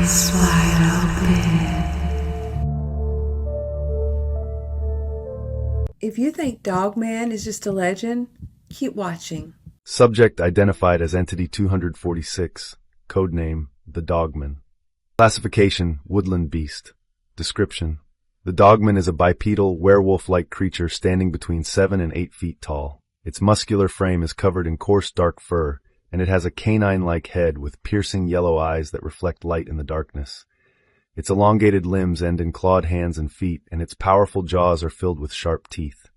Eyes wide open. If you think Dogman is just a legend, keep watching. Subject identified as Entity 246. Codename, the Dogman. Classification, woodland beast. Description: the Dogman is a bipedal, werewolf-like creature standing between 7 and 8 feet tall. Its muscular frame is covered in coarse dark fur, and it has a canine-like head with piercing yellow eyes that reflect light in the darkness. Its elongated limbs end in clawed hands and feet, and its powerful jaws are filled with sharp teeth.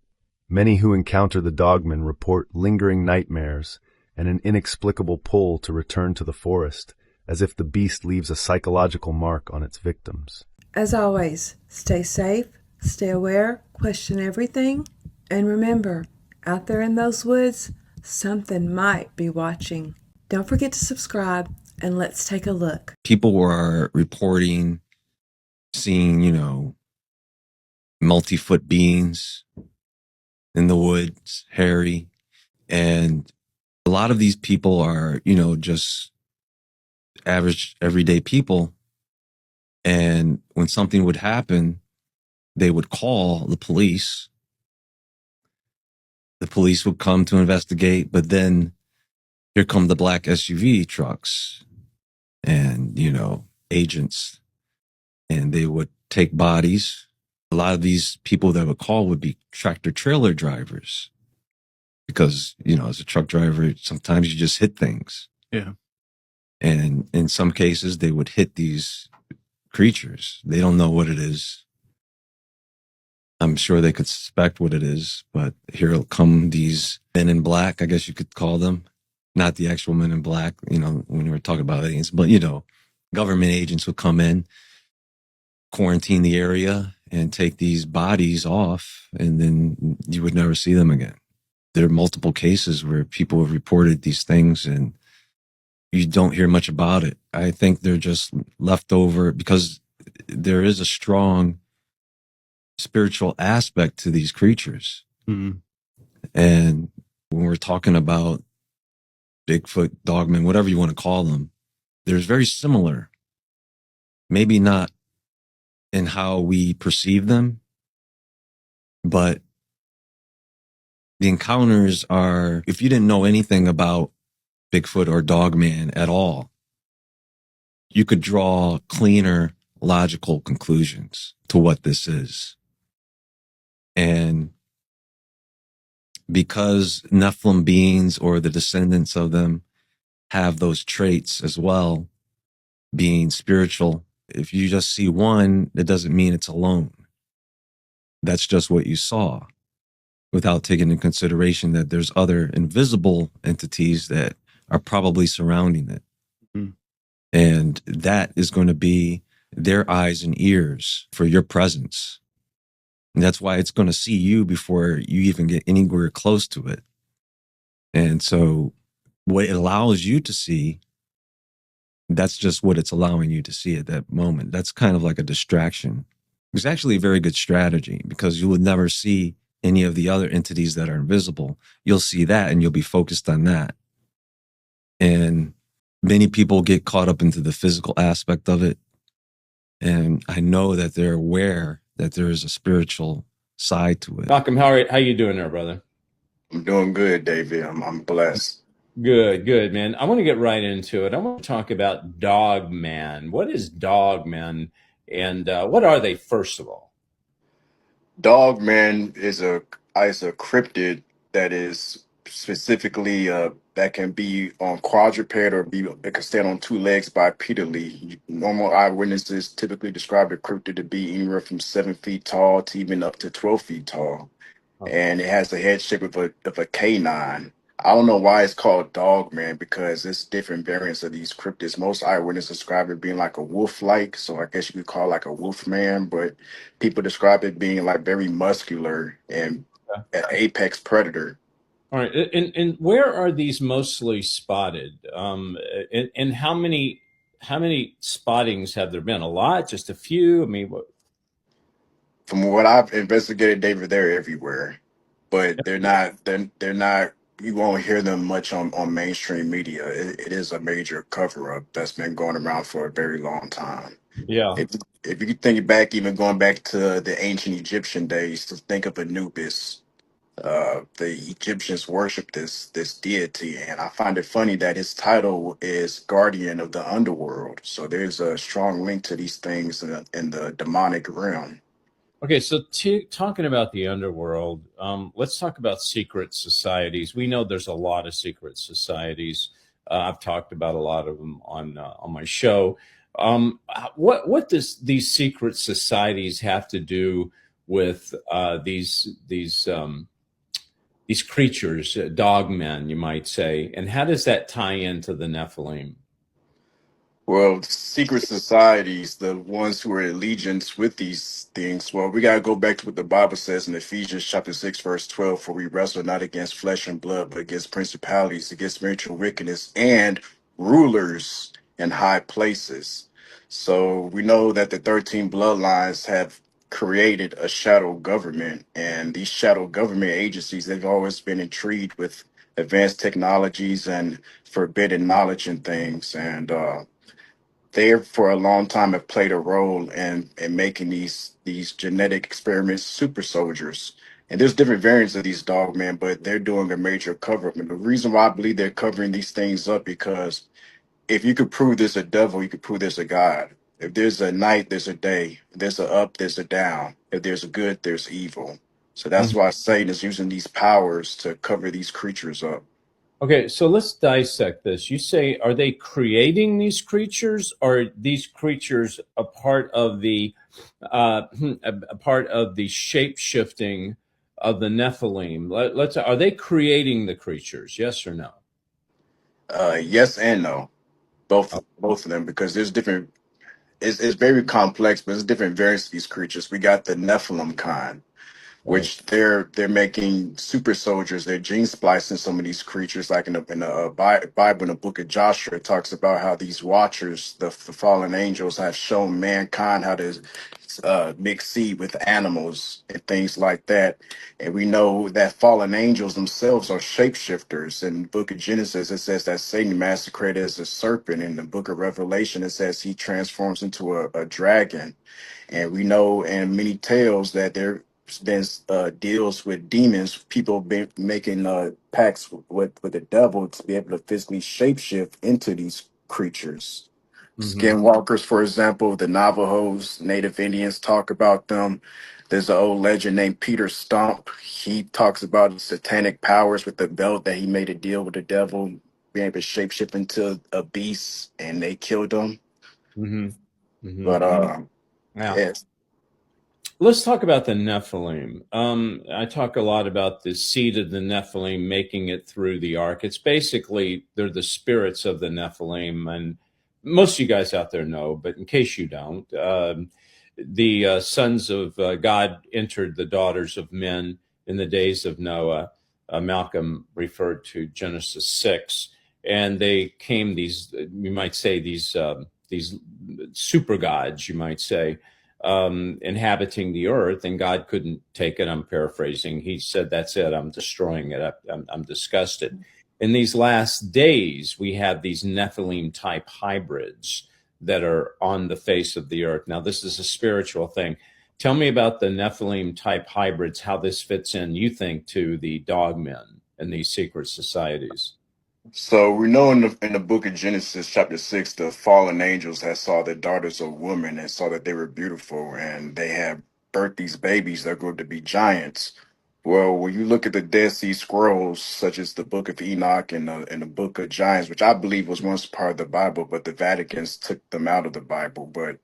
Many who encounter the Dogman report lingering nightmares and an inexplicable pull to return to the forest, as if the beast leaves a psychological mark on its victims. As always, stay safe, stay aware, question everything, and remember, out there in those woods, something might be watching. Don't forget to subscribe, and let's take a look. People were reporting seeing, multi-foot beings in the woods, hairy. And a lot of these people are, just average, everyday people. And when something would happen, they would call the police. The police would come to investigate, but then here come the black SUV trucks and, agents, and they would take bodies. A lot of these people that would call would be tractor trailer drivers because, as a truck driver, sometimes you just hit things. Yeah. And in some cases, they would hit these creatures. They don't know what it is. I'm sure they could suspect what it is, but here come these men in black, I guess you could call them. Not the actual men in black, when we were talking about aliens, but, government agents would come in, quarantine the area, and take these bodies off, and then you would never see them again. There are multiple cases where people have reported these things, and you don't hear much about it. I think they're just left over because there is a strong spiritual aspect to these creatures. Mm-hmm. And when we're talking about Bigfoot, Dogman, whatever you want to call them, there's very similar, maybe not in how we perceive them, but the encounters are, if you didn't know anything about Bigfoot or Dogman at all, you could draw cleaner, logical conclusions to what this is. And because Nephilim beings or the descendants of them have those traits as well, being spiritual, if you just see one, it doesn't mean it's alone. That's just what you saw, without taking into consideration that there's other invisible entities that are probably surrounding it. Mm-hmm. And that is going to be their eyes and ears for your presence. And that's why it's going to see you before you even get anywhere close to it. And so what it allows you to see, that's just what it's allowing you to see at that moment. That's kind of like a distraction. It's actually a very good strategy because you would never see any of the other entities that are invisible. You'll see that and you'll be focused on that. And many people get caught up into the physical aspect of it. And I know that they're aware that there is a spiritual side to it. Malcolm, how you doing there, brother? I'm doing good, David. I'm blessed. Good, man. I want to get right into it. I want to talk about Dogman. What is Dogman, and what are they, first of all? Dogman is a cryptid that is specifically that can be on quadruped or it can stand on two legs bipedally. Normal eyewitnesses typically describe the cryptid to be anywhere from 7 feet tall to even up to 12 feet tall, and it has the head shape of a canine. I don't know why it's called Dogman because there's different variants of these cryptids. Most eyewitnesses describe it being like a wolf-like, so I guess you could call it like a wolf man, but people describe it being like very muscular and an apex predator. All right, and where are these mostly spotted? And how many spottings have there been? A lot? Just a few? I mean, From what I've investigated, David, they're everywhere, but they're not you won't hear them much on mainstream media. It is a major cover up that's been going around for a very long time. Yeah. If if you think back, even going back to the ancient Egyptian days, to think of Anubis, the Egyptians worship this deity, and I find it funny that his title is guardian of the underworld. So there's a strong link to these things in the demonic realm. Okay, so talking about the underworld, let's talk about secret societies. We know there's a lot of secret societies. I've talked about a lot of them on my show. What does these secret societies have to do with these creatures, dogmen, you might say, and how does that tie into the Nephilim? Well, secret societies, the ones who are allegiance with these things, well, we got to go back to what the Bible says in Ephesians chapter 6, verse 12, for we wrestle not against flesh and blood, but against principalities, against spiritual wickedness, and rulers in high places. So we know that the 13 bloodlines have created a shadow government, and these shadow government agencies, they've always been intrigued with advanced technologies and forbidden knowledge and things. And, they for a long time have played a role in making these genetic experiments super soldiers. And there's different variants of these dogmen, but they're doing a major cover up. And the reason why I believe they're covering these things up, because if you could prove there's a devil, you could prove there's a God. If there's a night, there's a day. If there's a up, there's a down. If there's a good, there's evil. So that's why Satan is using these powers to cover these creatures up. Okay, so let's dissect this. You say, are they creating these creatures, or are these creatures a part of the a part of the shape shifting of the Nephilim? Let's. Are they creating the creatures? Yes or no? Yes and no, both of them, because there's different. It's very complex, but there's different variants of these creatures. We got the Nephilim kind, Right. which they're making super soldiers. They're gene splicing some of these creatures, like in the Bible, in the book of Joshua, it talks about how these watchers, the fallen angels, have shown mankind how to mix seed with animals and things like that. And we know that fallen angels themselves are shapeshifters. In the book of Genesis, it says that Satan masqueraded as a serpent. In the book of Revelation, it says he transforms into a dragon. And we know in many tales that there's been deals with demons, people been making pacts with the devil to be able to physically shapeshift into these creatures. Mm-hmm. Skinwalkers, for example, the Navajos, Native Indians talk about them. There's an old legend named Peter Stump. He talks about satanic powers with the belt that he made a deal with the devil, being able to shapeshift into a beast, and they killed him. Mm-hmm. Mm-hmm. But Yeah. yes. Let's talk about the Nephilim. I talk a lot about the seed of the Nephilim making it through the ark. It's basically they're the spirits of the Nephilim, and most of you guys out there know, but in case you don't, the sons of God entered the daughters of men in the days of Noah. Malcolm referred to Genesis 6, and they came these, you might say, these super gods, you might say, inhabiting the earth, and God couldn't take it. I'm paraphrasing. He said, "That's it. I'm destroying it. I'm disgusted." In these last days, we have these Nephilim type hybrids that are on the face of the earth. Now, this is a spiritual thing. Tell me about the Nephilim type hybrids, how this fits in, you think, to the dogmen and these secret societies. So we know in the book of Genesis, chapter 6, the fallen angels had saw the daughters of women and saw that they were beautiful, and they had birthed these babies that grew up to be giants. Well, when you look at the Dead Sea Scrolls, such as the Book of Enoch and the Book of Giants, which I believe was once part of the Bible, but the Vatican's took them out of the Bible. But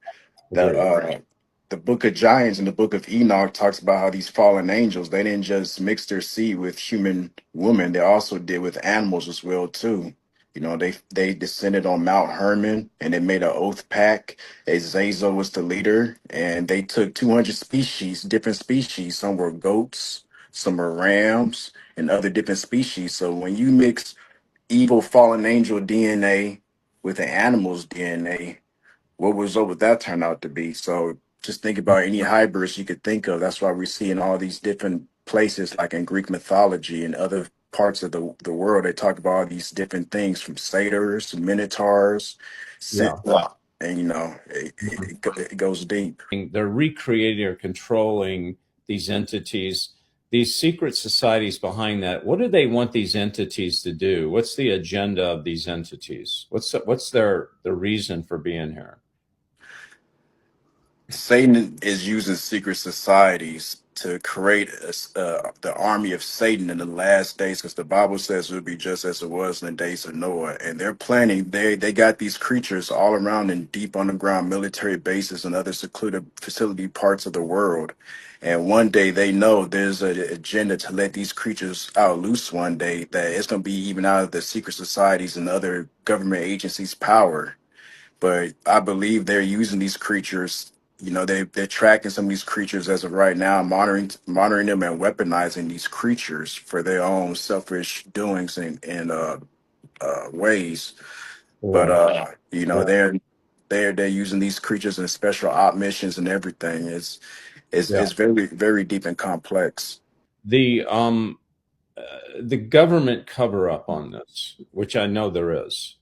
the Agreed. the book of Giants and the book of Enoch talks about how these fallen angels, they didn't just mix their seed with human women, they also did with animals as well too. You know, they descended on Mount Hermon, and they made an oath pact. Azazel was the leader, and they took 200 species, different species. Some were goats, some were rams, and other different species. So when you mix evil fallen angel DNA with an animal's DNA, what result would that turn out to be? So just think about any hybrids you could think of. That's why we see in all these different places, like in Greek mythology and other parts of the world. They talk about all these different things from satyrs, minotaurs, Yeah. and it goes deep. They're recreating or controlling these entities, these secret societies behind that. What do they want these entities to do? What's the agenda of these entities? What's their reason for being here? Satan is using secret societies to create the army of Satan in the last days, because the Bible says it would be just as it was in the days of Noah. And they're planning, they got these creatures all around in deep underground military bases and other secluded facility parts of the world. And one day they know there's an agenda to let these creatures out loose one day, that it's going to be even out of the secret societies and other government agencies' power. But I believe they're using these creatures. They're tracking some of these creatures as of right now, monitoring them and weaponizing these creatures for their own selfish doings and ways. But they're using these creatures in special op missions and everything. It's very, very deep and complex. The government cover-up on this, which I know there is.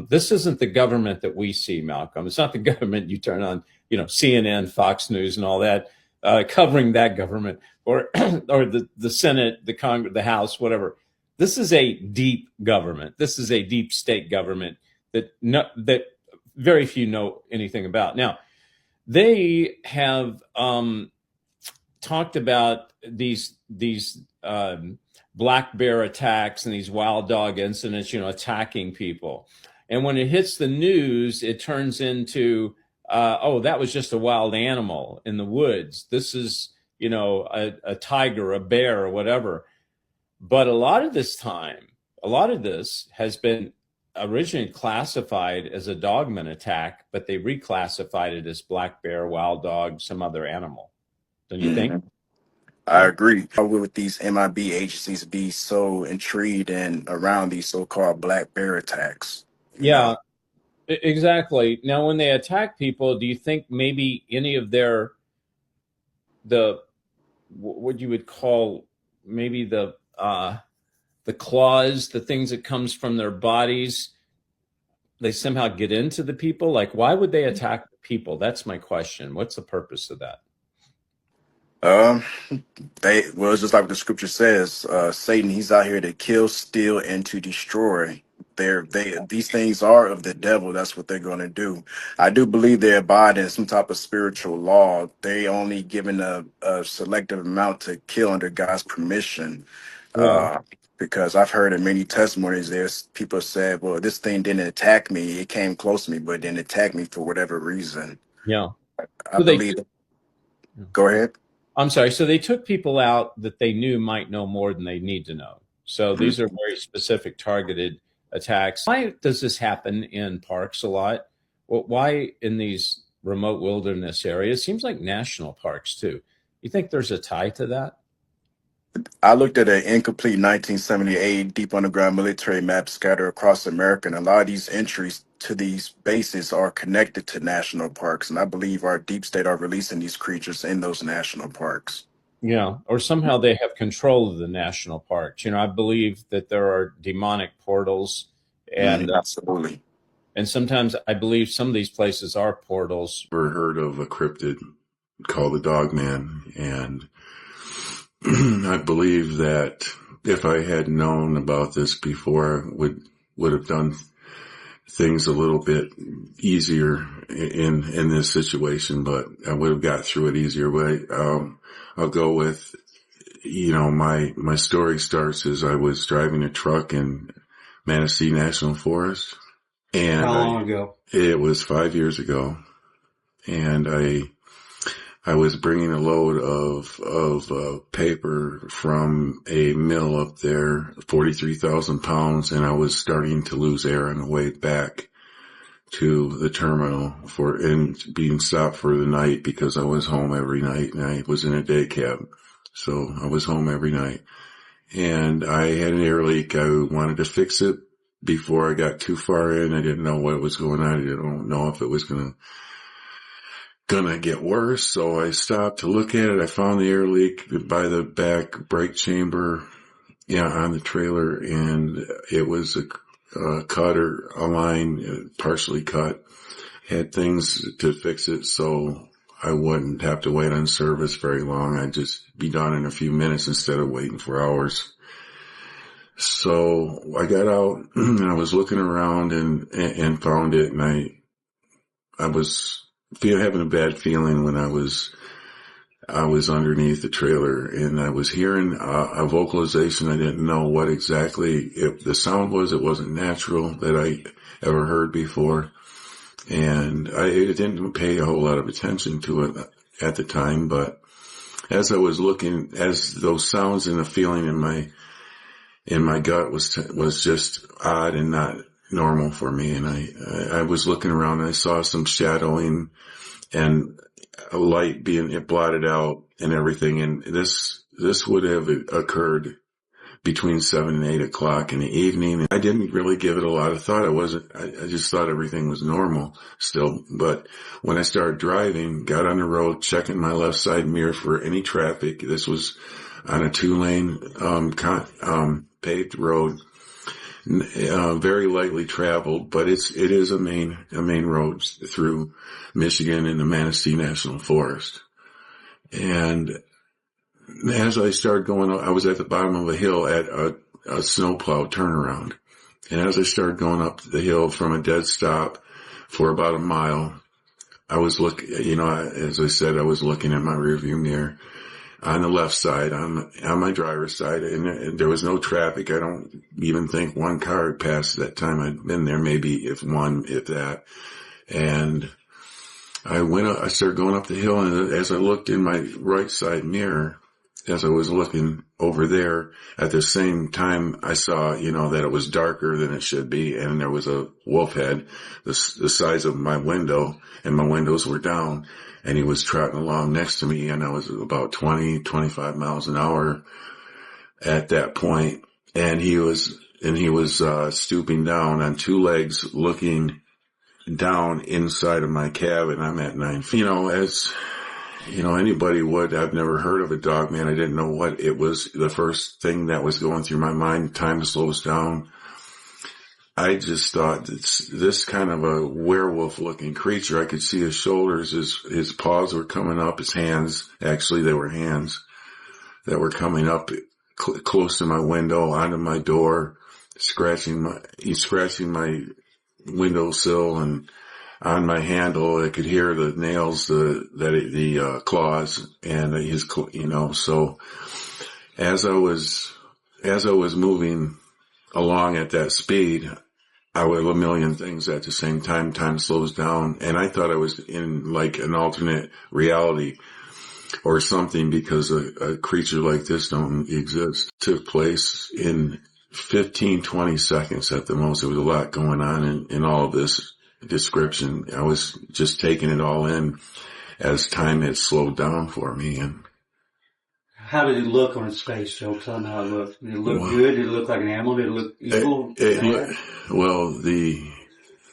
This isn't the government that we see, Malcolm. It's not the government you turn on, CNN, Fox News, and all that, covering that government, or or the Senate, the Congress, the House, whatever. This is a deep government. This is a deep state government that very few know anything about. Now, they have talked about these black bear attacks and these wild dog incidents, attacking people. And when it hits the news, it turns into, that was just a wild animal in the woods. This is, a tiger, a bear, or whatever. But a lot of this has been originally classified as a Dogman attack, but they reclassified it as black bear, wild dog, some other animal. Don't you think? I agree. Why would these MIB agencies be so intrigued and around these so-called black bear attacks? Yeah, exactly. Now, when they attack people, do you think maybe any of what you would call maybe the claws, the things that comes from their bodies, they somehow get into the people? Like, why would they attack people? That's my question. What's the purpose of that? It's just like the scripture says, Satan, he's out here to kill, steal, and to destroy. These things are of the devil. That's what they're going to do. I do believe they abide in some type of spiritual law. They only given a selective amount to kill under God's permission. Because I've heard in many testimonies, there's people said, well, this thing didn't attack me. It came close to me, but it didn't attack me for whatever reason. Yeah. I believe. Go ahead. I'm sorry. So they took people out that they knew might know more than they need to know. So these are very specific, targeted attacks. Why does this happen in parks a lot? Well, why in these remote wilderness areas? Seems like national parks too. You think there's a tie to that? I looked at an incomplete 1978 deep underground military map scattered across America, and a lot of these entries to these bases are connected to national parks. And I believe our deep state are releasing these creatures in those national parks. Yeah, or somehow they have control of the national parks. I believe that there are demonic portals, and absolutely. And sometimes I believe some of these places are portals. Ever heard of a cryptid called the Dogman? And I believe that if I had known about this before, would have done things a little bit easier in this situation, but I would have got through it easier. But I'll go with, my story starts as I was driving a truck in Manistee National Forest. And how long ago? It was 5 years ago, and I was bringing a load of paper from a mill up there, 43,000 pounds, and I was starting to lose air on the way back to the terminal and being stopped for the night because I was home every night and I was in a day cab. So I was home every night, and I had an air leak. I wanted to fix it before I got too far in. I didn't know what was going on. I didn't know if it was gonna get worse. So I stopped to look at it. I found the air leak by the back brake chamber, Yeah, on the trailer, and it was a cut or a line partially cut. Had things to fix it so I wouldn't have to wait on service very long. I'd just be done in a few minutes instead of waiting for hours. So I got out and I was looking around and found it, and I was having a bad feeling when I was underneath the trailer, and I was hearing a vocalization. I didn't know what exactly the sound was. It wasn't natural that I ever heard before. And I didn't pay a whole lot of attention to it at the time, but as I was looking, as those sounds and the feeling in my gut was just odd and not normal for me. And I was looking around and I saw some shadowing and a light being blotted out and everything. And this would have occurred between 7 and 8 o'clock in the evening. I didn't really give it a lot of thought. I just thought everything was normal still. But when I started driving, got on the road, checking my left side mirror for any traffic. This was on a 2-lane, paved road, very lightly traveled, but it is a main road through Michigan and the Manistee National Forest. And as I started going up, I was at the bottom of a hill at a snowplow turnaround. And as I started going up the hill from a dead stop for about a mile, I was looking, as I said, I was looking at my rearview mirror on the left side, on my driver's side, and there was no traffic. I don't even think one car had passed that time I'd been there, maybe if that. And I started going up the hill, and as I looked in my right side mirror, as I was looking over there, at the same time I saw, that it was darker than it should be, and there was a wolf head the size of my window, and my windows were down, and he was trotting along next to me, and I was about 25 miles an hour at that point, and he was stooping down on two legs, looking down inside of my cab, and I'm at 9 feet. As anybody would. I've never heard of a Dogman. I didn't know what it was. The first thing that was going through my mind, time slows down. I just thought this kind of a werewolf-looking creature. I could see his shoulders, his paws were coming up, his hands. Actually, they were hands that were coming up close to my window, onto my door, scratching my windowsill and on my handle. I could hear the nails, the claws, and his, so as I was moving along at that speed, I would have a million things at the same time. Time slows down, and I thought I was in like an alternate reality or something, because a creature like this don't exist. Took place in 15, 20 seconds at the most. There was a lot going on in all of this description. I was just taking it all in as time had slowed down for me. And how did it look on its face, Joe? Tell me how it looked. Did it look good? Did it look like an animal? Did it look evil?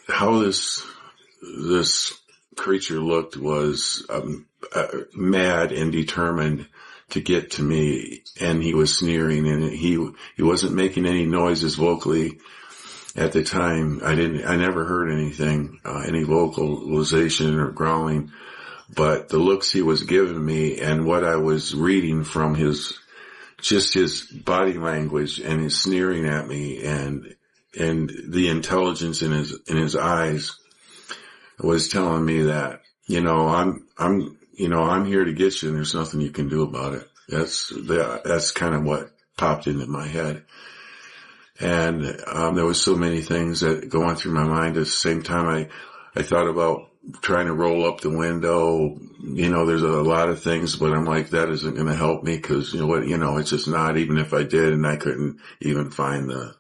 How this creature looked was mad and determined to get to me, and he was sneering, and he wasn't making any noises vocally. At the time, I never heard anything, any vocalization or growling, but the looks he was giving me and what I was reading from his body language and his sneering at me and the intelligence in his eyes was telling me that, I'm here to get you and there's nothing you can do about it. That's kind of what popped into my head. And there was so many things that going through my mind at the same time. I thought about trying to roll up the window. There's a lot of things, but I'm like, that isn't going to help me, because it's just not. Even if I did, and I couldn't even find the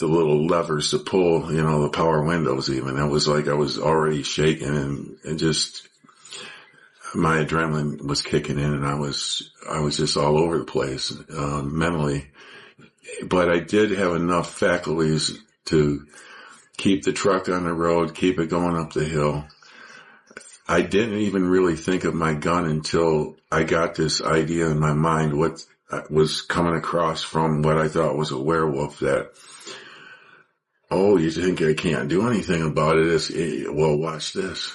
little levers to pull, the power windows. Even it was like I was already shaking and just. My adrenaline was kicking in, and I was just all over the place, mentally. But I did have enough faculties to keep the truck on the road, keep it going up the hill. I didn't even really think of my gun until I got this idea in my mind what was coming across from what I thought was a werewolf that, oh, you think I can't do anything about it? Well, watch this,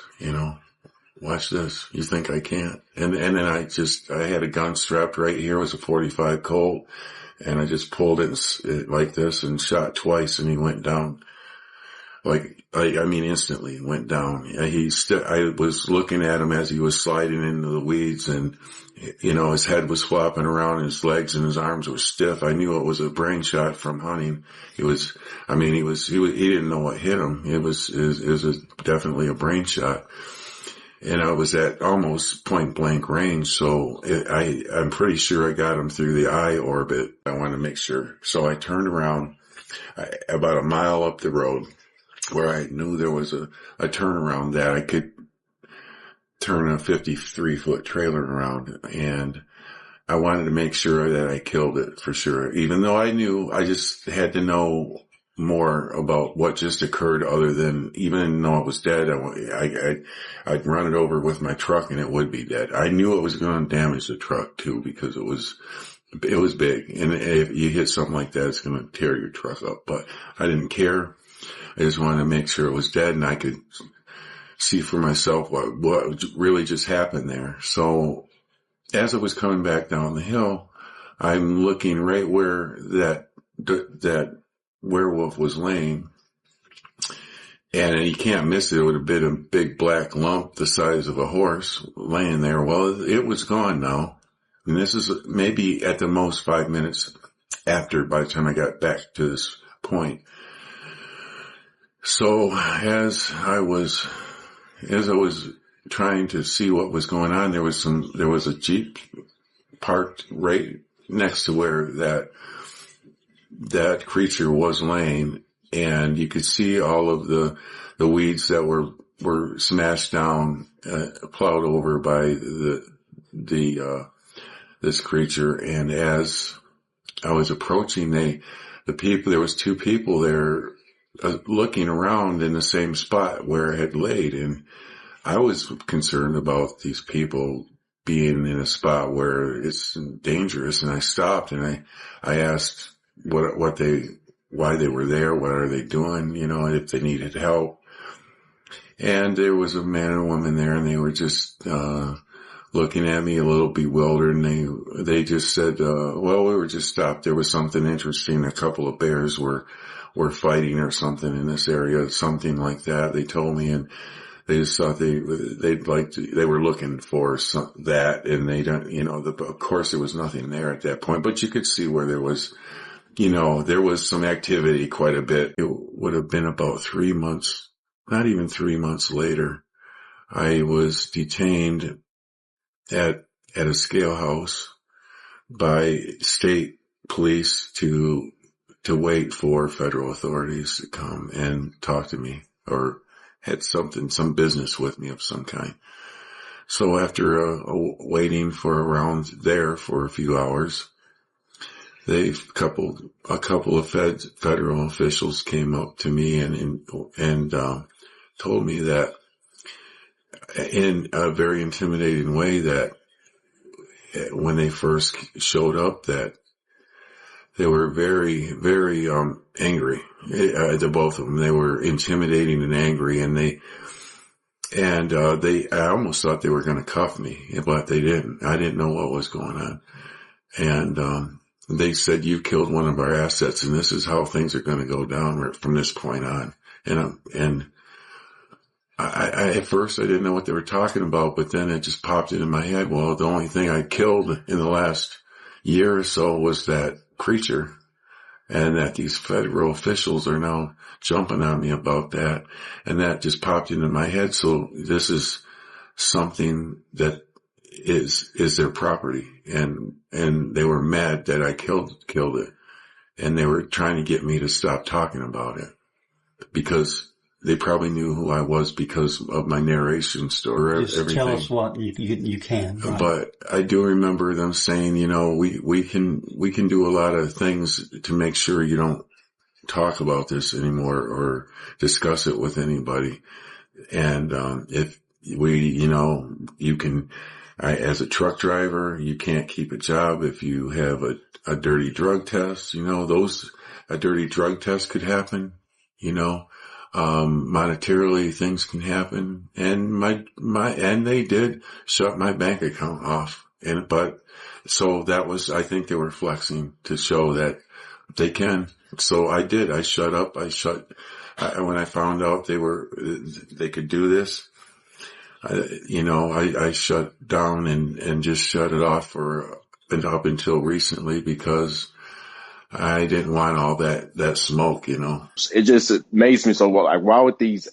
watch this. You think I can't? And then I had a gun strapped right here. It was a 45 Colt, and I just pulled it like this and shot twice, and he went down. Instantly went down. I was looking at him as he was sliding into the weeds, and, his head was flopping around, and his legs and his arms were stiff. I knew it was a brain shot from hunting. He didn't know what hit him. It was definitely a brain shot. And I was at almost point blank range. So I'm pretty sure I got him through the eye orbit. I wanted to make sure. So I turned around about a mile up the road, where I knew there was a turnaround that I could turn a 53-foot trailer around. And I wanted to make sure that I killed it for sure. Even though I knew, I just had to know more about what just occurred, other than, even though it was dead, I'd run it over with my truck and it would be dead. I knew it was going to damage the truck too, because it was big. And if you hit something like that, it's going to tear your truck up. But I didn't care. I just wanted to make sure it was dead and I could see for myself what really just happened there. So as I was coming back down the hill, I'm looking right where that werewolf was laying, and you can't miss it. It would have been a big black lump the size of a horse laying there. Well, it was gone now. And this is maybe at the most 5 minutes after, by the time I got back to this point. So as I was trying to see what was going on, there was a Jeep parked right next to where that creature was laying, and you could see all of the weeds that were smashed down, plowed over by this creature. And as I was approaching, there was two people there looking around in the same spot where it had laid, and I was concerned about these people being in a spot where it's dangerous. And I stopped and I asked why they were there, what are they doing, if they needed help. And there was a man and a woman there, and they were just looking at me a little bewildered, and they just said, well, we were just stopped. There was something interesting. A couple of bears were fighting or something in this area, something like that, they told me. And they just thought they were looking for that, and they don't, of course there was nothing there at that point, but you could see where there was, there was some activity quite a bit. It would have been about 3 months, not even 3 months later, I was detained at a scale house by state police to wait for federal authorities to come and talk to me, or had some business with me of some kind. So after waiting for around there for a few hours, a couple of federal officials came up to me and told me that, in a very intimidating way, that when they first showed up, that they were very, very angry. The both of them, they were intimidating and angry, and I almost thought they were going to cuff me, but they didn't. I didn't know what was going on, and they said, "You killed one of our assets, and this is how things are going to go down from this point on." And I at first I didn't know what they were talking about, but then it just popped into my head. Well, the only thing I killed in the last year or so was that creature, and that these federal officials are now jumping on me about that. And that just popped into my head. So this is something that is their property. And they were mad that I killed it. And they were trying to get me to stop talking about it, because they probably knew who I was because of my narration story. Just everything. Tell us what you can. Right? But I do remember them saying, we can do a lot of things to make sure you don't talk about this anymore or discuss it with anybody. And you can, as a truck driver, you can't keep a job if you have a dirty drug test. A dirty drug test could happen, monetarily things can happen. And and they did shut my bank account off. So I think they were flexing to show that they can. So I did. I shut up. When I found out they could do this, I shut down and just shut it off up until recently, because I didn't want all that smoke, It just amazed me. So, like, why would these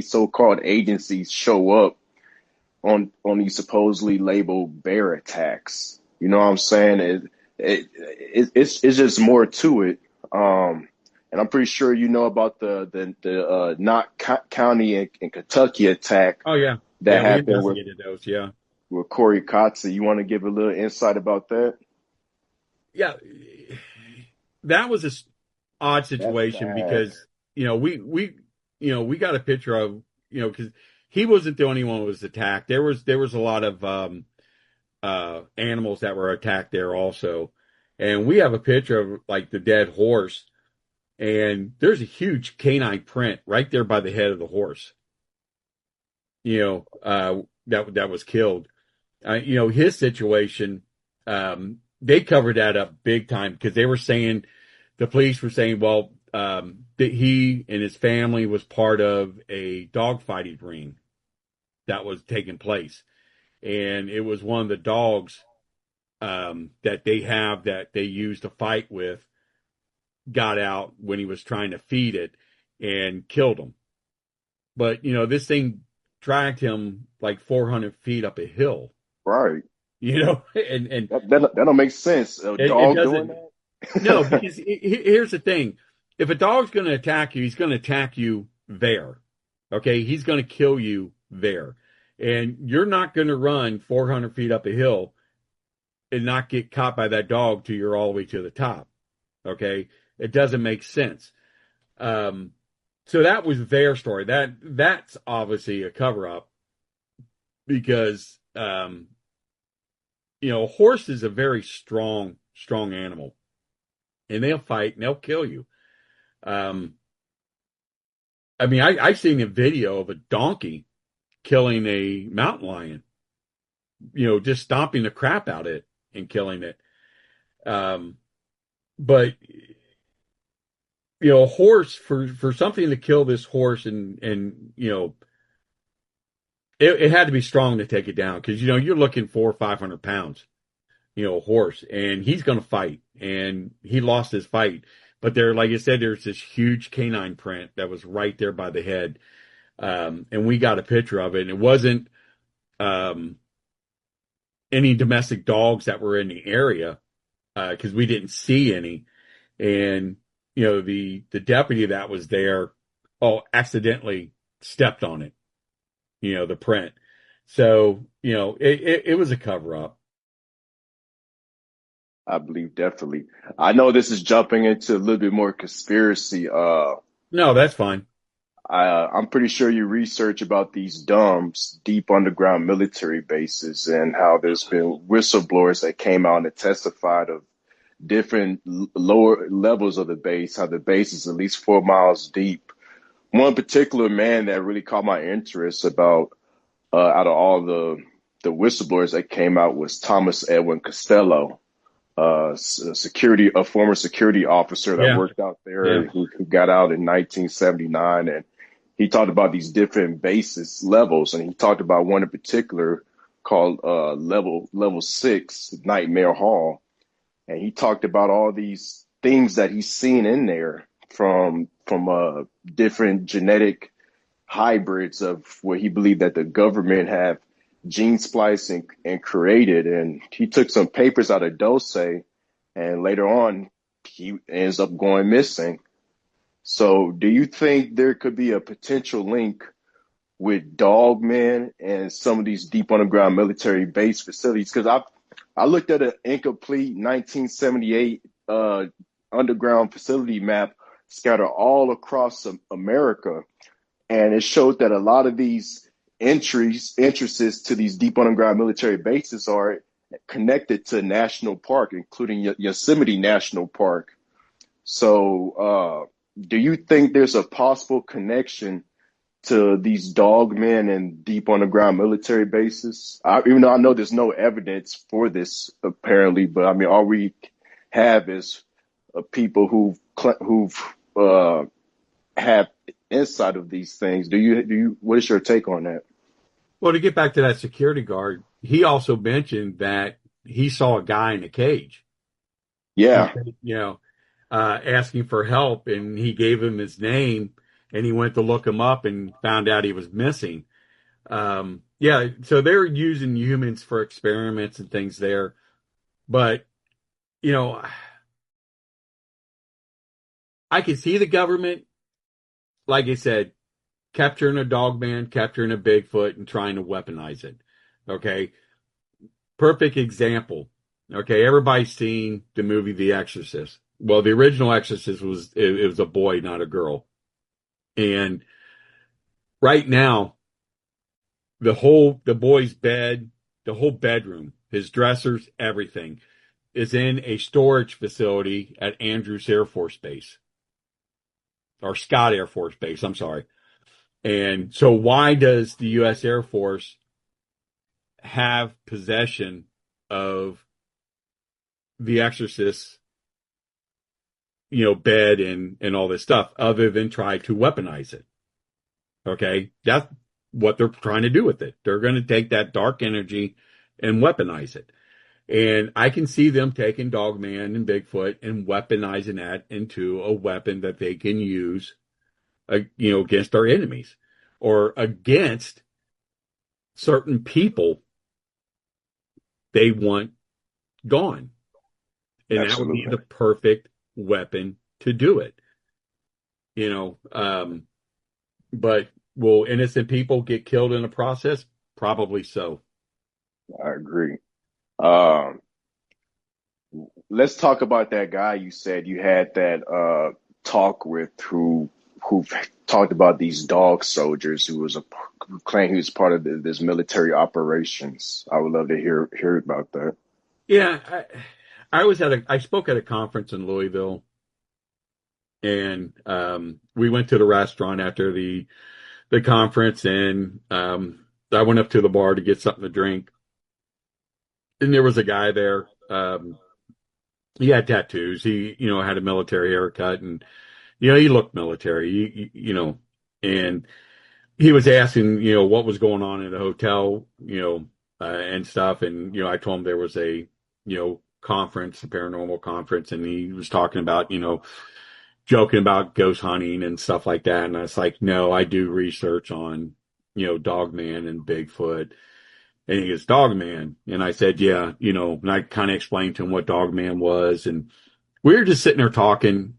so-called agencies show up on these supposedly labeled bear attacks? You know what I'm saying? It's just more to it. And I'm pretty sure you know about the Knott County in Kentucky attack. Oh yeah, that we happened investigated those. Yeah, with Corey Kotze. You want to give a little insight about that? yeah. That was a odd situation because we got a picture of because he wasn't the only one who was attacked. There was a lot of animals that were attacked there also, and we have a picture of like the dead horse, and there's a huge canine print right there by the head of the horse. That was killed. His situation, they covered that up big time because the police were saying, well, that he and his family was part of a dogfighting ring that was taking place. And it was one of the dogs that they used to fight with, got out when he was trying to feed it and killed him. But, this thing dragged him like 400 feet up a hill. Right. And that don't make sense. A dog doing that? No, because here's the thing. If a dog's going to attack you, he's going to attack you there. Okay? He's going to kill you there. And you're not going to run 400 feet up a hill and not get caught by that dog till you're all the way to the top. Okay? It doesn't make sense. So that was their story. That's obviously a cover-up because, a horse is a very strong animal. And they'll fight and they'll kill you. I've seen a video of a donkey killing a mountain lion, just stomping the crap out of it and killing it. But a horse, for something to kill this horse and it had to be strong to take it down because, you're looking 400 or 500 pounds. Horse, and he's going to fight, and he lost his fight. But like I said, there's this huge canine print that was right there by the head. And we got a picture of it, and it wasn't any domestic dogs that were in the area because we didn't see any. And, the deputy that was there, accidentally stepped on it, the print. So, it was a cover-up. I believe definitely. I know this is jumping into a little bit more conspiracy. No, that's fine. I'm pretty sure you research about these DUMBs, deep underground military bases, and how there's been whistleblowers that came out and testified of different lower levels of the base, how the base is at least 4 miles deep. One particular man that really caught my interest out of all the whistleblowers that came out was Thomas Edwin Costello. A former security officer that worked out there who got out in 1979. And he talked about these different bases levels. And he talked about one in particular called level 6, Nightmare Hall. And he talked about all these things that he's seen in there from different genetic hybrids of what he believed that the government have gene splicing and created. And he took some papers out of Dose, and later on he ends up going missing. So do you think there could be a potential link with Dogman and some of these deep underground military base facilities? Because I looked at an incomplete 1978 underground facility map scattered all across America, and it showed that a lot of these entrances to these deep underground military bases are connected to national park, including Yosemite National Park. So, do you think there's a possible connection to these dogmen and deep underground military bases? Even though I know there's no evidence for this apparently, but I mean, all we have is people who've have insight of these things. What is your take on that? Well, to get back to that security guard, he also mentioned that he saw a guy in a cage. Yeah, Asking for help, and he gave him his name, and he went to look him up and found out he was missing. So they're using humans for experiments and things there. But, I can see the government, like I said, capturing a dogman, capturing a Bigfoot, and trying to weaponize it. Okay. Perfect example. Okay. Everybody's seen the movie The Exorcist. Well, the original Exorcist was a boy, not a girl. And right now, the boy's bed, the whole bedroom, his dressers, everything is in a storage facility at Andrews Air Force Base, or Scott Air Force Base. I'm sorry. And so why does the U.S. Air Force have possession of the Exorcist, bed and all this stuff, other than try to weaponize it? Okay. That's what they're trying to do with it. They're going to take that dark energy and weaponize it. And I can see them taking Dogman and Bigfoot and weaponizing that into a weapon that they can use, against our enemies or against certain people they want gone. And absolutely. That would be the perfect weapon to do it. But will innocent people get killed in the process? Probably so. I agree. Let's talk about that guy you said you had that talk with who talked about these dog soldiers who claimed he was part of this military operations. I would love to hear about that. Yeah, I spoke at a conference in Louisville, and we went to the restaurant after the conference, and I went up to the bar to get something to drink, and there was a guy there. He had tattoos. He, had a military haircut, and he looked military. And he was asking, what was going on in the hotel, and stuff. And I told him there was a conference, a paranormal conference, and he was talking about, joking about ghost hunting and stuff like that. And I was like, no, I do research on, Dogman and Bigfoot. And he goes, Dogman. And I said, yeah, and I kind of explained to him what Dogman was. And we were just sitting there talking,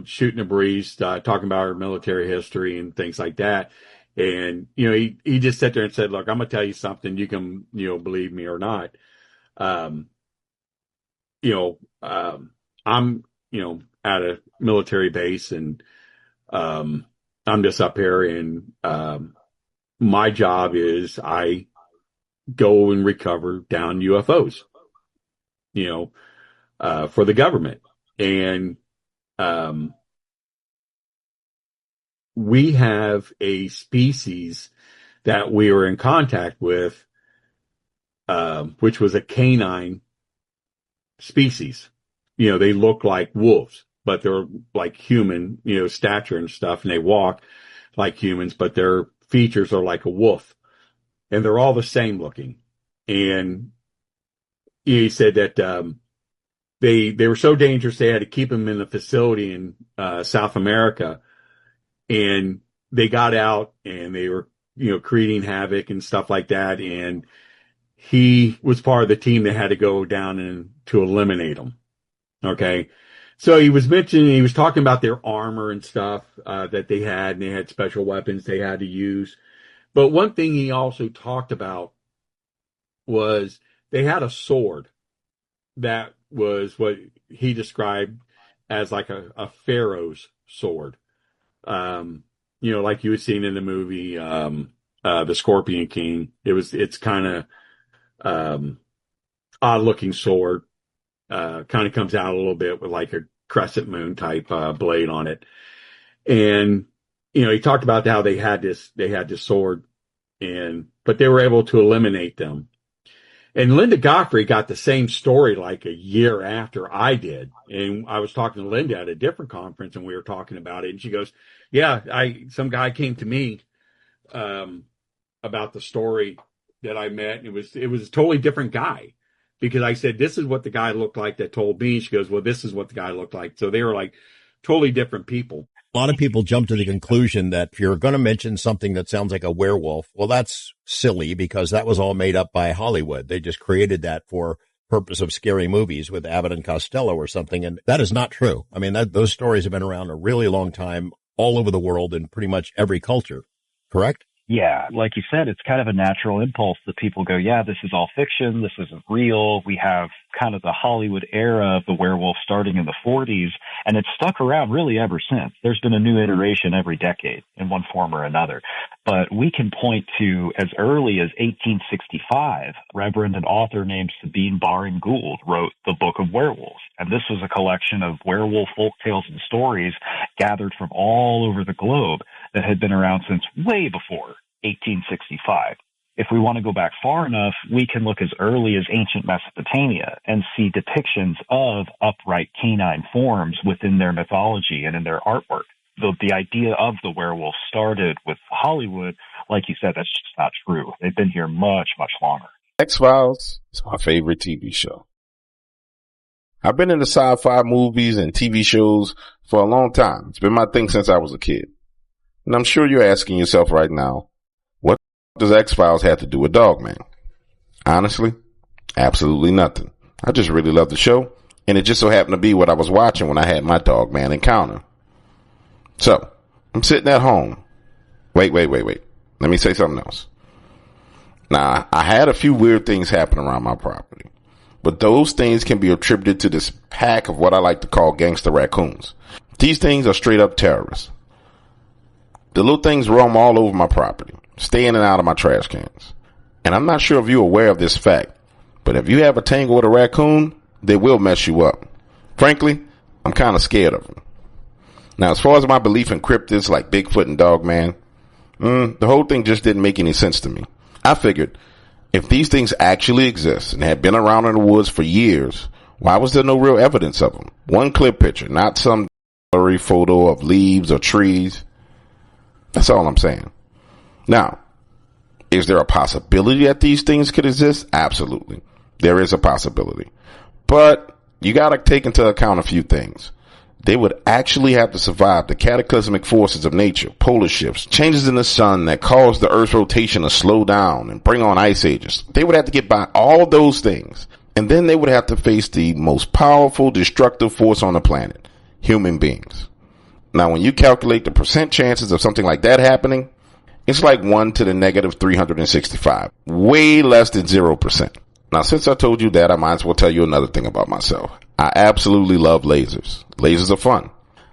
shooting a breeze, talking about our military history and things like that. And, he just sat there and said, look, I'm going to tell you something. You can, believe me or not. I'm, at a military base, and I'm just up here, and my job is I go and recover down UFOs, for the government. And we have a species that we were in contact with, which was a canine species. They look like wolves, but they're like human, stature and stuff, and they walk like humans, but their features are like a wolf, and they're all the same looking. And he said that they were so dangerous they had to keep them in a facility in South America, and they got out and they were creating havoc and stuff like that. And he was part of the team that had to go down and to eliminate them. Okay. So he was talking about their armor and stuff that they had, and they had special weapons they had to use. But one thing he also talked about was they had a sword that was what he described as like a pharaoh's sword. Like you had seen in the movie the Scorpion King. It's kind of odd looking sword. Kind of comes out a little bit with like a crescent moon type blade on it. And he talked about how they had this sword, but they were able to eliminate them. And Linda Godfrey got the same story like a year after I did. And I was talking to Linda at a different conference, and we were talking about it. And she goes, yeah, some guy came to me about the story that I met. And it was a totally different guy, because I said, this is what the guy looked like that told me. She goes, well, this is what the guy looked like. So they were like totally different people. A lot of people jump to the conclusion that if you're going to mention something that sounds like a werewolf, well, that's silly, because that was all made up by Hollywood. They just created that for purpose of scary movies with Abbott and Costello or something. And that is not true. I mean, those stories have been around a really long time all over the world in pretty much every culture. Correct? Yeah, like you said, it's kind of a natural impulse that people go, yeah, this is all fiction, this isn't real. We have kind of the Hollywood era of the werewolf starting in the 40s, and it's stuck around really ever since. There's been a new iteration every decade in one form or another. But we can point to as early as 1865, Reverend and author named Sabine Baring Gould wrote The Book of Werewolves. And this was a collection of werewolf folk tales and stories gathered from all over the globe that had been around since way before 1865. If we want to go back far enough, we can look as early as ancient Mesopotamia and see depictions of upright canine forms within their mythology and in their artwork. The idea of the werewolf started with Hollywood. Like you said, that's just not true. They've been here much, much longer. X-Files is my favorite TV show. I've been into sci-fi movies and TV shows for a long time. It's been my thing since I was a kid. And I'm sure you're asking yourself right now, what does X-Files have to do with Dogman? Honestly, absolutely nothing. I just really love the show, and it just so happened to be what I was watching when I had my Dogman encounter. So, I'm sitting at home. Wait. Let me say something else. Now, I had a few weird things happen around my property, but those things can be attributed to this pack of what I like to call gangster raccoons. These things are straight up terrorists. The little things roam all over my property, stay in and out of my trash cans. And I'm not sure if you're aware of this fact, but if you have a tangle with a raccoon, they will mess you up. Frankly, I'm kind of scared of them. Now, as far as my belief in cryptids like Bigfoot and Dogman, the whole thing just didn't make any sense to me. I figured, if these things actually exist and have been around in the woods for years, why was there no real evidence of them? One clear picture, not some blurry photo of leaves or trees. That's all I'm saying. Now, is there a possibility that these things could exist? Absolutely. There is a possibility. But you got to take into account a few things. They would actually have to survive the cataclysmic forces of nature, polar shifts, changes in the sun that cause the Earth's rotation to slow down and bring on ice ages. They would have to get by all those things. And then they would have to face the most powerful destructive force on the planet, human beings. Now, when you calculate the percent chances of something like that happening, it's like 1 to the negative 365. Way less than 0%. Now, since I told you that, I might as well tell you another thing about myself. I absolutely love lasers. Lasers are fun.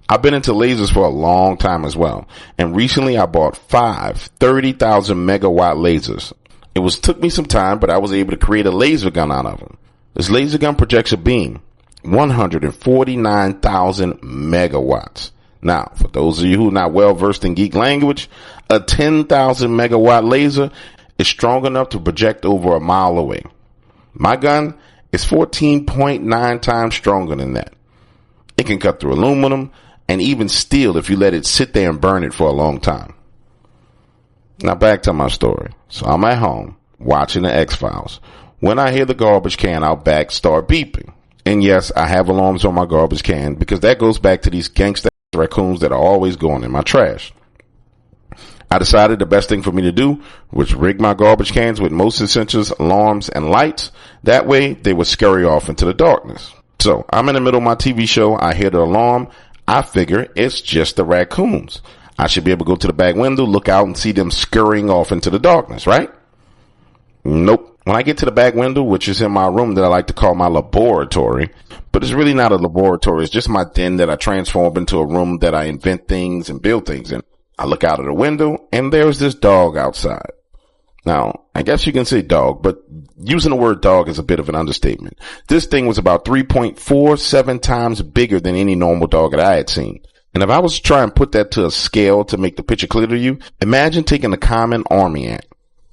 I've been into lasers for a long time as well. And recently I bought 5 30,000 megawatt lasers. Took me some time, but I was able to create a laser gun out of them. This laser gun projects a beam, 149,000 megawatts. Now, for those of you who are not well versed in geek language, a 10,000 megawatt laser is strong enough to project over a mile away. My gun is 14.9 times stronger than that. It can cut through aluminum and even steel if you let it sit there and burn it for a long time. Now back to my story. So I'm at home watching the X-Files when I hear the garbage can out back start beeping. And yes, I have alarms on my garbage can because that goes back to these gangster raccoons that are always going in my trash. I decided the best thing for me to do was rig my garbage cans with motion sensors, alarms, and lights. That way, they would scurry off into the darkness. So, I'm in the middle of my TV show. I hear the alarm. I figure it's just the raccoons. I should be able to go to the back window, look out, and see them scurrying off into the darkness, right? Nope. When I get to the back window, which is in my room that I like to call my laboratory, but it's really not a laboratory. It's just my den that I transform into a room that I invent things and build things in. I look out of the window, and there's this dog outside. Now, I guess you can say dog, but using the word dog is a bit of an understatement. This thing was about 3.47 times bigger than any normal dog that I had seen. And if I was to try and put that to a scale to make the picture clear to you, imagine taking a common army ant,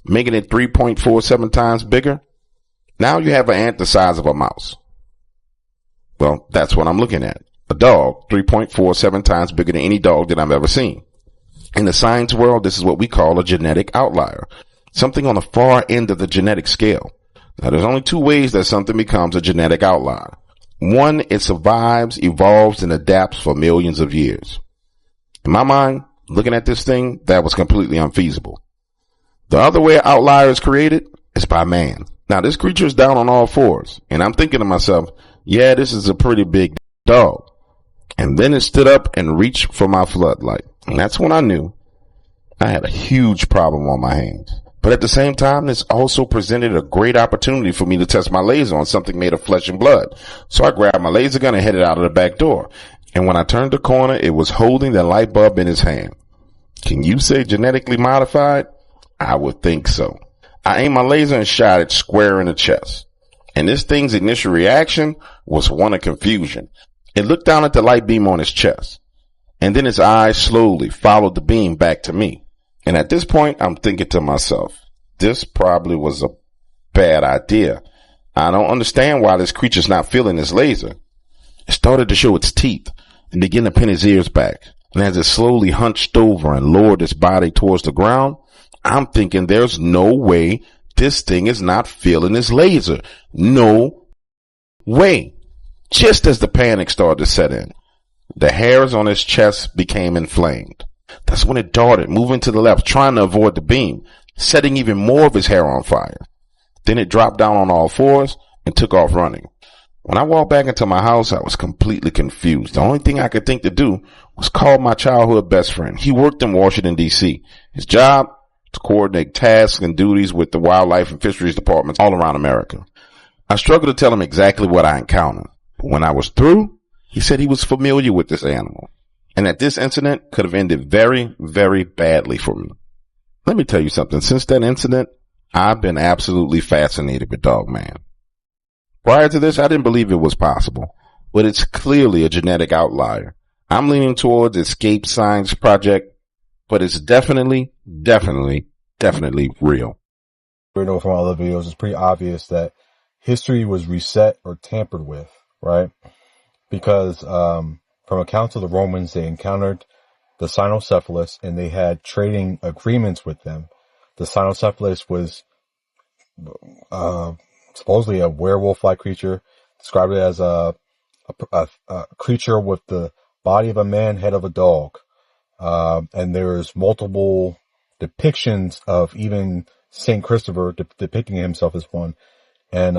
making it 3.47 times bigger. Now you have an ant the size of a mouse. Well, that's what I'm looking at. A dog 3.47 times bigger than any dog that I've ever seen. In the science world, this is what we call a genetic outlier. Something on the far end of the genetic scale. Now, there's only two ways that something becomes a genetic outlier. One, it survives, evolves, and adapts for millions of years. In my mind, looking at this thing, that was completely unfeasible. The other way an outlier is created is by man. Now, this creature is down on all fours, and I'm thinking to myself, yeah, this is a pretty big dog. And then it stood up and reached for my floodlight. And that's when I knew I had a huge problem on my hands. But at the same time, this also presented a great opportunity for me to test my laser on something made of flesh and blood. So I grabbed my laser gun and headed out of the back door. And when I turned the corner, it was holding the light bulb in his hand. Can you say genetically modified? I would think so. I aimed my laser and shot it square in the chest. And this thing's initial reaction was one of confusion. It looked down at the light beam on his chest. And then its eyes slowly followed the beam back to me. And at this point, I'm thinking to myself, this probably was a bad idea. I don't understand why this creature's not feeling this laser. It started to show its teeth and begin to pin its ears back. And as it slowly hunched over and lowered its body towards the ground, I'm thinking there's no way this thing is not feeling this laser. No way. Just as the panic started to set in, the hairs on its chest became inflamed. That's when it darted, moving to the left, trying to avoid the beam, setting even more of his hair on fire. Then it dropped down on all fours and took off running. When I walked back into my house, I was completely confused. The only thing I could think to do was call my childhood best friend. He worked in Washington, D.C. His job, to coordinate tasks and duties with the wildlife and fisheries departments all around America. I struggled to tell him exactly what I encountered. But when I was through, he said he was familiar with this animal, and that this incident could have ended very, very badly for me. Let me tell you something. Since that incident, I've been absolutely fascinated with Dogman. Prior to this, I didn't believe it was possible, but it's clearly a genetic outlier. I'm leaning towards escape science project, but it's definitely real. We know from other videos, it's pretty obvious that history was reset or tampered with, right? Because from accounts of the Romans, they encountered the cynocephalus and they had trading agreements with them. The cynocephalus was supposedly a werewolf-like creature, described it as a creature with the body of a man, head of a dog. And there's multiple depictions of even Saint Christopher depicting himself as one. And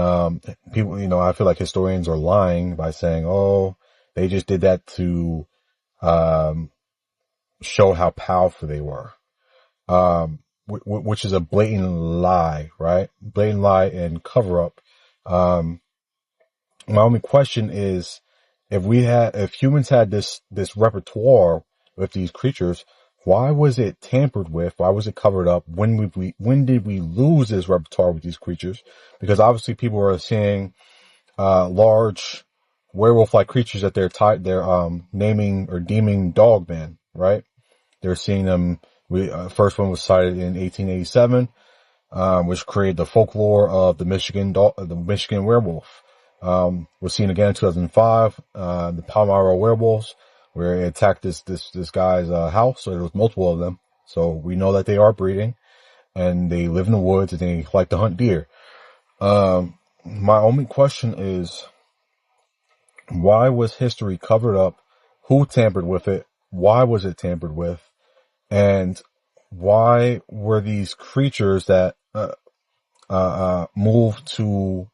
people, I feel like historians are lying by saying, oh, they just did that to show how powerful they were, which is a blatant lie, right? Blatant lie and cover-up. My only question is, if humans had this repertoire with these creatures, why was it tampered with? Why was it covered up? When did we lose this repertoire with these creatures? Because obviously people are seeing large werewolf-like creatures that they're naming or deeming Dogman, right? They're seeing them. First one was sighted in 1887, which created the folklore of the Michigan werewolf. Was seen again in 2005, the Palmyra werewolves, where it attacked this guy's house. So there was multiple of them. So we know that they are breeding, and they live in the woods and they like to hunt deer. My only question is, why was history covered up? Who tampered with it? Why was it tampered with? And why were these creatures that moved to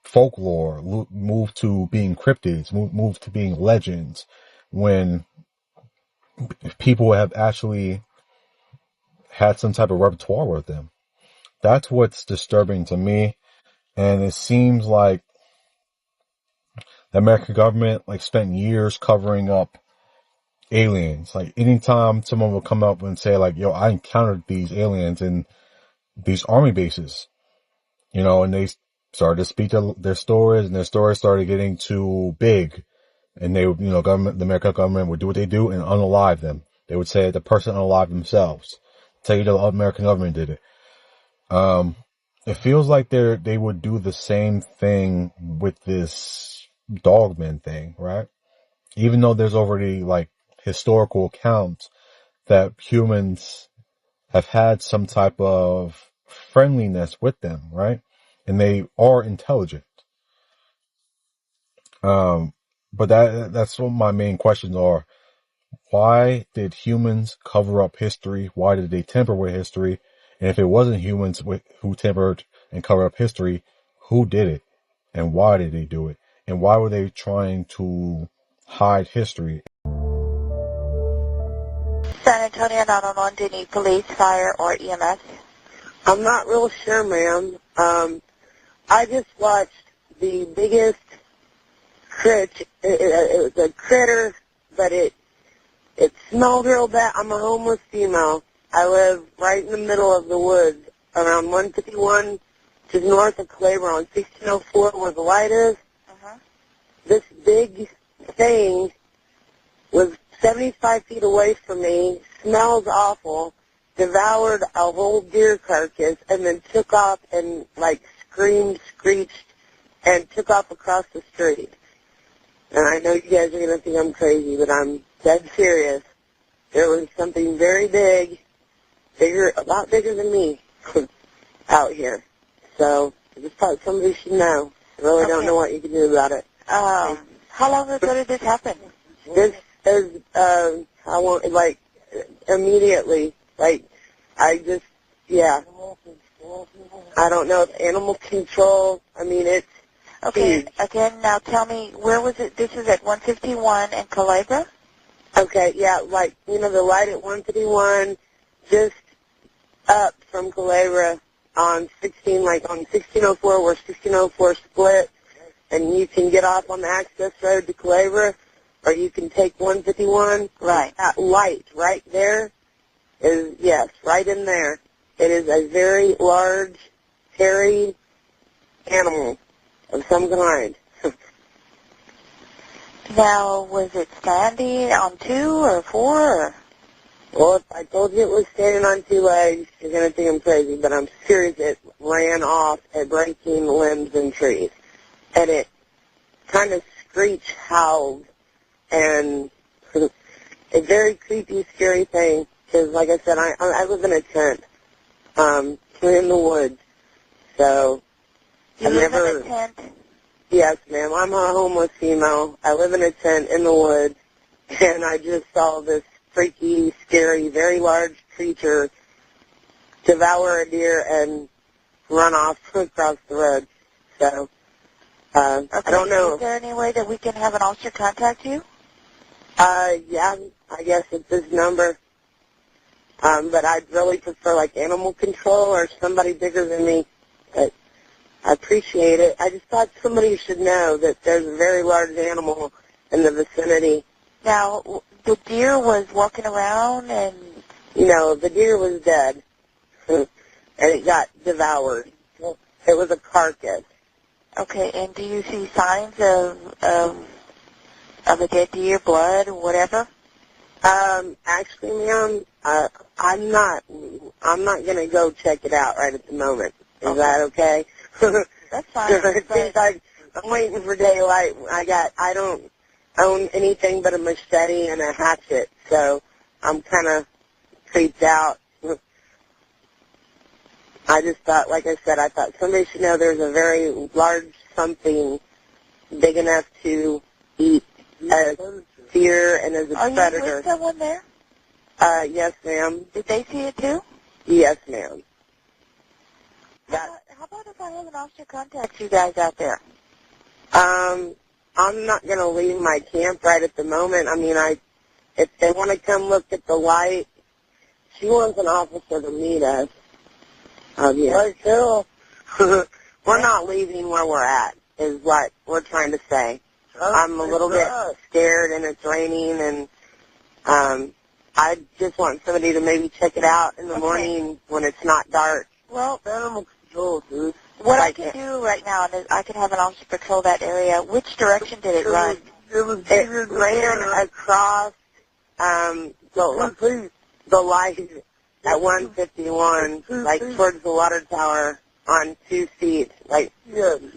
folklore, moved to being cryptids, moved to being legends, when people have actually had some type of repertoire with them? That's what's disturbing to me. And it seems like the American government spent years covering up aliens. Anytime someone will come up and say yo, I encountered these aliens, and these army bases, and they started to speak their stories, and their stories started getting too big. And they would, the American government would do what they do and unalive them. They would say the person unalived themselves. Tell you the American government did it. It feels like they would do the same thing with this Dogman thing, right? Even though there's already like historical accounts that humans have had some type of friendliness with them, right? And they are intelligent. But that's what my main questions are. Why did humans cover up history? Why did they tamper with history? And if it wasn't humans who tampered and covered up history, who did it? And why did they do it? And why were they trying to hide history? San Antonio 911, do you need police, fire, or EMS? I'm not real sure, ma'am. I just watched the biggest it was a critter, but it smelled real bad. I'm a homeless female. I live right in the middle of the woods, around 151, just north of Claver on 1604 where the light is. This big thing was 75 feet away from me, smells awful, devoured a whole deer carcass, and then took off and, screamed, screeched, and took off across the street. And I know you guys are going to think I'm crazy, but I'm dead serious. There was something very big, a lot bigger than me, out here. So I just thought somebody should know. I really don't know what you can do about it. How long ago did this happen? This is, immediately. I don't know if animal control, it's... Okay, again, now tell me, where was it? This is at 151 in Calabria? Okay, yeah, the light at 151, just up from Calabria on 1604 where 1604 split, and you can get off on the access road to Calabria, or you can take 151. Right. That light right there is, yes, right in there. It is a very large, hairy animal of some kind. Now, was it standing on 2 or 4? Or? Well, if I told you it was standing on 2 legs, you're going to think I'm crazy, but I'm serious. It ran off at breaking limbs and trees. And it kind of screeched, howled, and a very creepy, scary thing. Because, like I said, I live in a tent in the woods. So You live in a tent? Yes, ma'am. I'm a homeless female. I live in a tent in the woods, and I just saw this freaky, scary, very large creature devour a deer and run off across the road. So, okay. I don't know. Is there any way that we can have an officer contact you? Yeah, I guess it's this number. But I'd really prefer, animal control or somebody bigger than me. But I appreciate it. I just thought somebody should know that there's a very large animal in the vicinity. Now, the deer was walking around and... No, the deer was dead, and it got devoured. It was a carcass. Okay, and do you see signs of a dead deer, blood, or whatever? Actually, ma'am, I'm not going to go check it out right at the moment. Is that okay? That's fine. I'm waiting for daylight. I don't own anything but a machete and a hatchet, so I'm kind of creeped out. I just thought, like I said, I thought somebody should know there's a very large something big enough to eat a deer and as a predator. Are you with someone there? Yes, ma'am. Did they see it too? Yes, ma'am. How about if I have an officer contact you guys out there? I'm not going to leave my camp right at the moment. If they want to come look at the light, she wants an officer to meet us. Yeah. We're not leaving where we're at, is what we're trying to say. I'm a little bit scared, and it's raining, and I just want somebody to maybe check it out in the morning when it's not dark. Well, animal control, dude. What I can do right now is I can have an officer patrol that area. Which direction did it run? It ran across the light at 151, like towards the water tower on 2 feet, like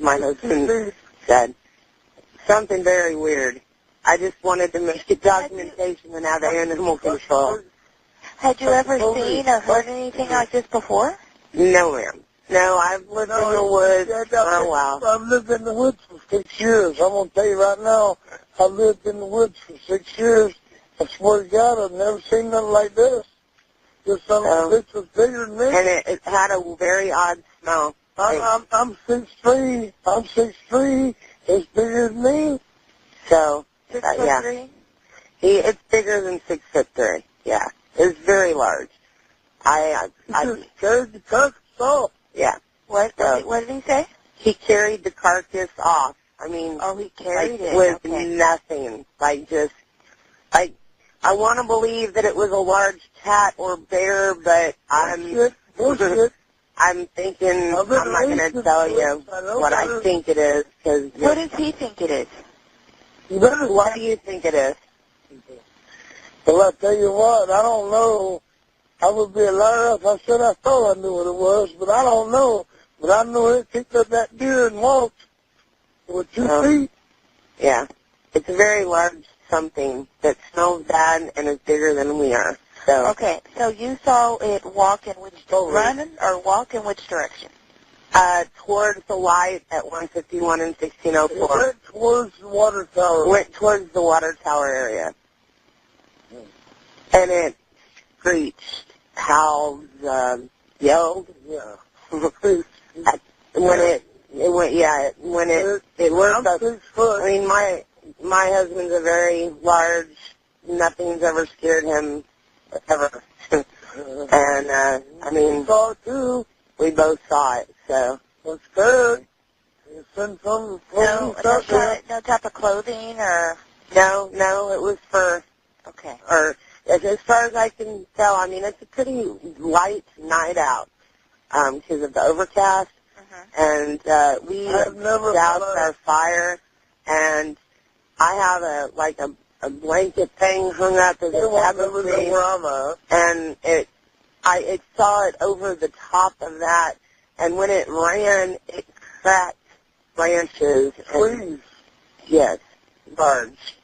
my husband said. Something very weird. I just wanted to make a documentation and have animal control. Had you ever seen or heard anything like this before? No, ma'am. No, I've lived in the woods for a while. I've lived in the woods for 6 years. I'm going to tell you right now, I've lived in the woods for 6 years. I swear to God, I've never seen nothing like this. This son of a bitch was bigger than me. And it had a very odd smell. I'm 6'3". I'm 6'3". It's bigger than me. So, 6'3"? It's bigger than 6'3". Yeah, it's very large. I carried the carcass off. Yeah. What did he say? He carried the carcass off. I mean, he carried it with nothing. I want to believe that it was a large cat or bear, but I'm thinking I'm not going to tell you what I think it is. What does he think it is? What do you think it is? Well, I tell you what, I don't know. I would be a liar if I said I thought I knew what it was, but I don't know. But I know it picked up that deer and walked with 2 feet. Yeah. It's a very large something that smells bad and is bigger than we are. So. Okay, so you saw it walk in which direction, or walk in which direction? Towards the light at 151 and 1604. It went towards the water tower. Went towards the water tower area. And it screeched, howled, yelled. Yeah. When it worked up. I mean, my husband's a very large, nothing's ever scared him, ever. And, I mean, saw it too. We both saw it, so. That's good. You send some no type of clothing or? No, it was fur. Okay. Or, as far as I can tell, I mean, it's a pretty light night out, because of the overcast. And, we doused our fire, and I have a blanket thing hung up as a tapestry, and it saw it over the top of that, and when it ran, it cracked branches. Trees. Yes, large.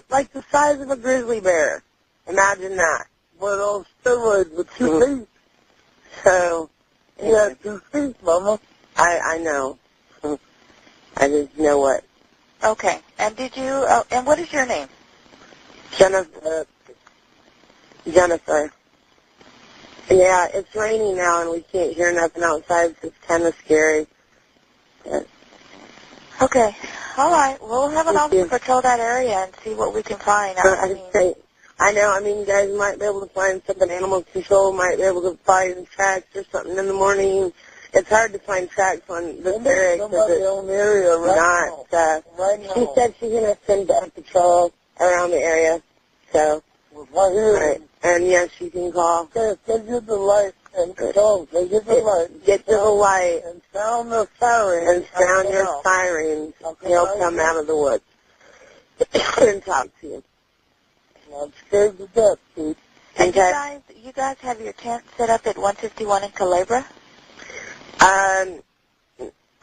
Like the size of a grizzly bear. Imagine that. But on steroids with 2 feet. So, you had 2 feet, Mama. I know. I just know what. Okay. And did you, and what is your name? Jennifer. Yeah, it's raining now and we can't hear nothing outside, so it's kind of scary. But. Okay. All right. We'll have an officer patrol that area and see what we can find. I know. I mean, you guys might be able to find something. Animal control might be able to find tracks or something in the morning. It's hard to find tracks on this area because it's not. She said she's going to send a patrol around the area. So, right. And yes, you can call. Okay, they get the light and call. They get the light. Get to the light and sound the siren. And sound your sirens. He'll come out of the woods and talk to you. I'm scared to death, dude. And you guys have your tent set up at 151 in Culebra?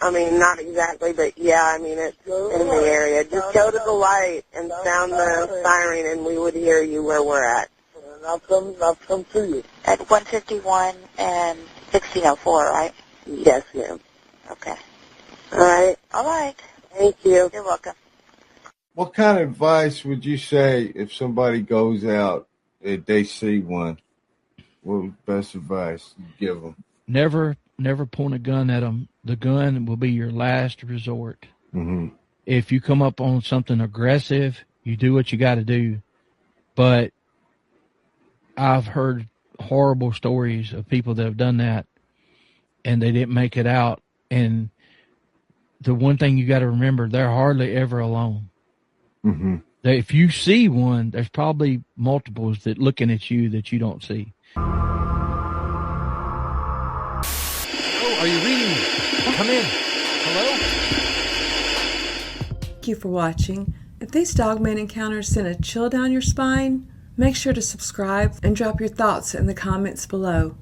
I mean, not exactly, but yeah, I mean, it's in the area. Just go to the light and sound the siren, and we would hear you where we're at. And I'll come to you. At 151 and 1604, right? Yes, ma'am. Okay. All right. All right. Thank you. You're welcome. What kind of advice would you say if somebody goes out and they see one? What would best advice you give them? Never point a gun at them. The gun will be your last resort. Mm-hmm. If you come up on something aggressive, you do what you got to do. But I've heard horrible stories of people that have done that and they didn't make it out. And the one thing you got to remember, they're hardly ever alone. Mm-hmm. If you see one, there's probably multiples that looking at you that you don't see. Are you reading me? Come in. Hello? Thank you for watching. If these Dogman encounters sent a chill down your spine, make sure to subscribe and drop your thoughts in the comments below.